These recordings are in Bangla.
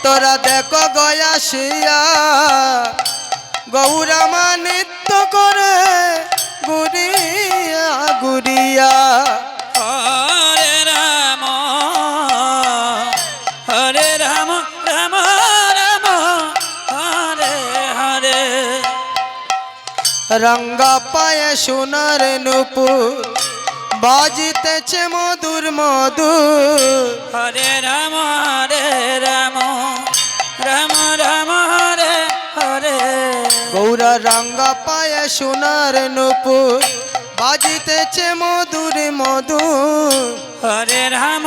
তোরা দেখো গয়াসিয়া গৌরামা নৃত্য করে গুড়িয়া গুড়িয়া। হরে রাম রাম রাম হরে হরে। রঙ্গা পায়ে সোনার নূপুর বাজিতেছে মধুর মধুর। হরে রাম রাম রাম হরে হরে। গৌরা রঙ্গা পায়ে সোনার নূপুর বাজিতেছে মধুর মধুর। হরে রাম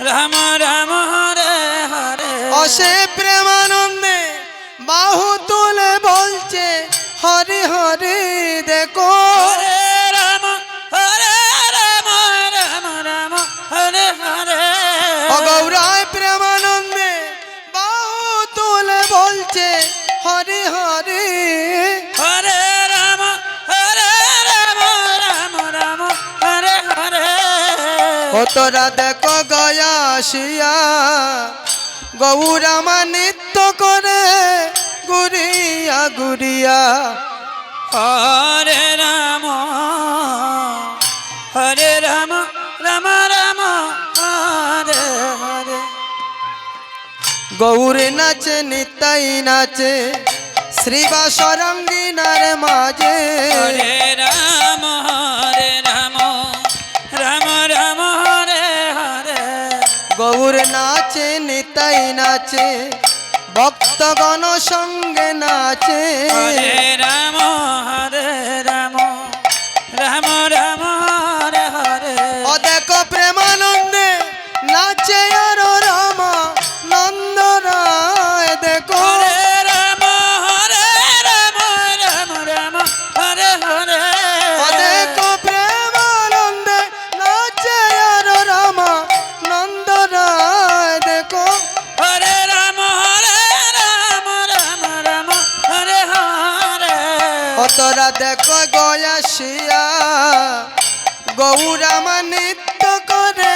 রাম রাম হরে হরে। অসে প্রেমানন্দে বাহু তুলে বলছে হরি হরি দেখো। হরে রাম রাম রাম হরে হরে। গৌরায় প্রেমানন্দে বাহু তুলে বলছে হরি হরি। হরে রাম রাম হরে হরে। ও তোরা দেখো গয়াসিয়া গৌরামা নৃত্য করে গুড়িয়া গুড়িয়া। হরে রাম রাম রাম হরে হরে। গৌর নাচে নিতাই নাচে শ্রীবাস রঙ্গিনার মাঝে। হরে রাম রাম রাম হরে হরে। গৌর নাচে নিতাই নাচে ভক্তগণ সঙ্গে নাচে। হরে রাম রাম রাম হরে হরে। ও দেখো প্রেমানন্দে নাচে আর রামা নন্দ রায় দেখো। হরে রাম রাম হরে হরে। ও দেখো প্রেমানন্দে নাচে আর রামা নন্দ রায় দেখো। হরে রাম রাম হরে হরে। ও তোরা দেখো গয়াসিয়া গৌরামা নৃত্য করে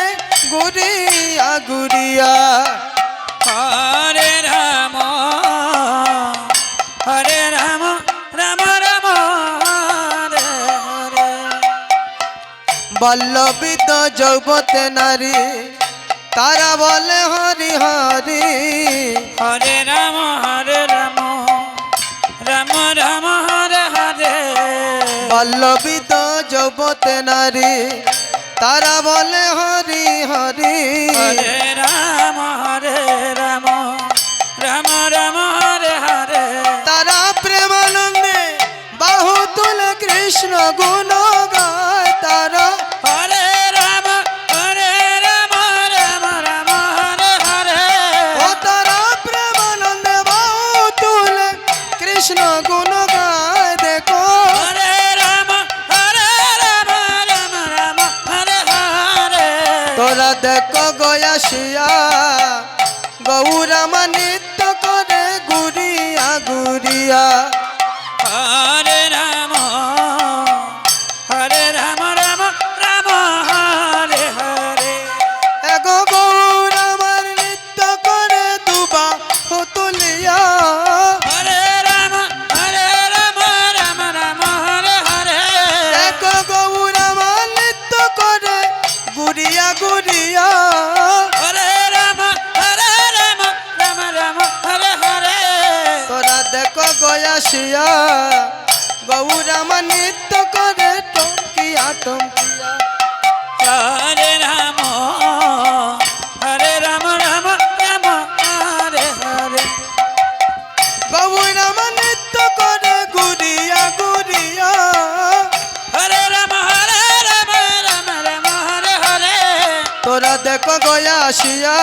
গুড়িয়া গুড়িয়া। হরে রাম রাম হরে হরে। বল্লবিত যৌবতে নারী তারা বলে হরি হরি। হরে রাম রাম রাম হরে হরে। বল্লবিত যৌবতে নারী তারা বলে হরি হরি। হরে রাম রাম রাম হরে হরে। তারা প্রেমানন্দে বাহু তুলে কৃষ্ণ গুণ গায় তারা। হরে রাম রাম হরে হরে। ও তারা প্রেমানন্দে বাহু তুলে কৃষ্ণ গুণ গায় দেখো। হরে রাম রাম হরে হরে। তোরা দেখো গয়াসিয়া গৌরামা নৃত্য করে গুড়িয়া গুড়িয়া। হরে রাম রাম রাম হরে হরে। এগো গৌরামার নৃত্য করে দুবা তুলিয়া। হরে রাম রাম হরে হরে। এগো গৌরামার নৃত্য করে গুড়িয়া গুড়িয়া। হরে রাম রাম হরে হরে। তোরা দেখো গয়াসিয়া গৌরামা নৃত্য করে টঙ্কিয়া টঙ্কিয়া। হরে রাম রাম হরে হরে। গৌরামা নৃত্য করে গুড়িয়া গুড়িয়া। হরে রাম রাম হরে হরে। তোরা দেখো গয়াসিয়া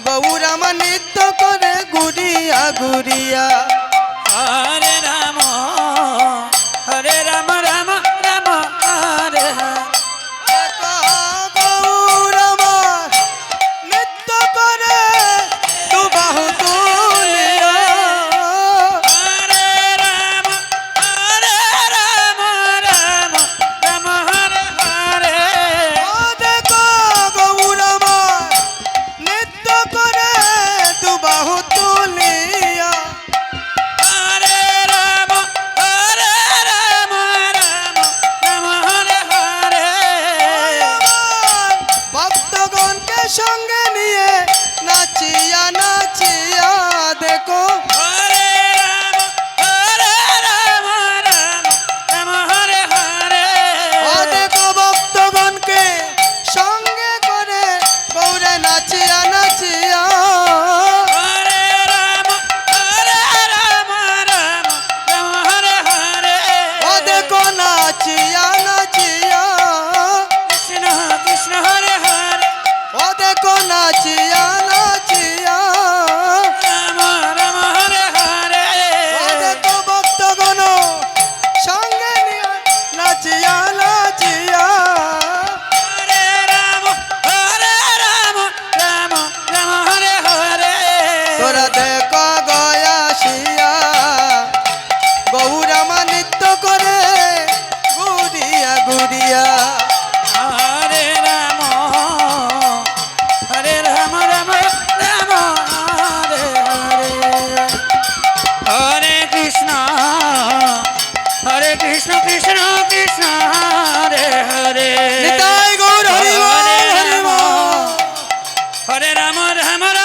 গৌরামা নৃত্য করে গুড়িয়া গুড়িয়া। হরে রাম রাম রাম হরে হরে। দেখো গৌরামার নৃত্য করে দুবাহু তুলিয়া। হরে রাম রাম রাম হরে হরে। ও দেখো গৌরামার নৃত্য নাচিয়া নাচিয়া কৃষ্ণ কৃষ্ণ হরে হরে ও দেখো নাচিয়া নাচিয়া রাম রাম হরে হরে ও দেখো ভক্তগণ সঙ্গে নিয়ে নাচিয়া নাচিয়া হরে রাম রাম রাম হরে হরে তোরা দেখো গয়াসিয়া গৌরামা নৃত্য করে ঘুরিয়া ঘুরিয়া হরে রাম রাম রাম হরে হরে হরে কৃষ্ণ কৃষ্ণ কৃষ্ণ হরে হরে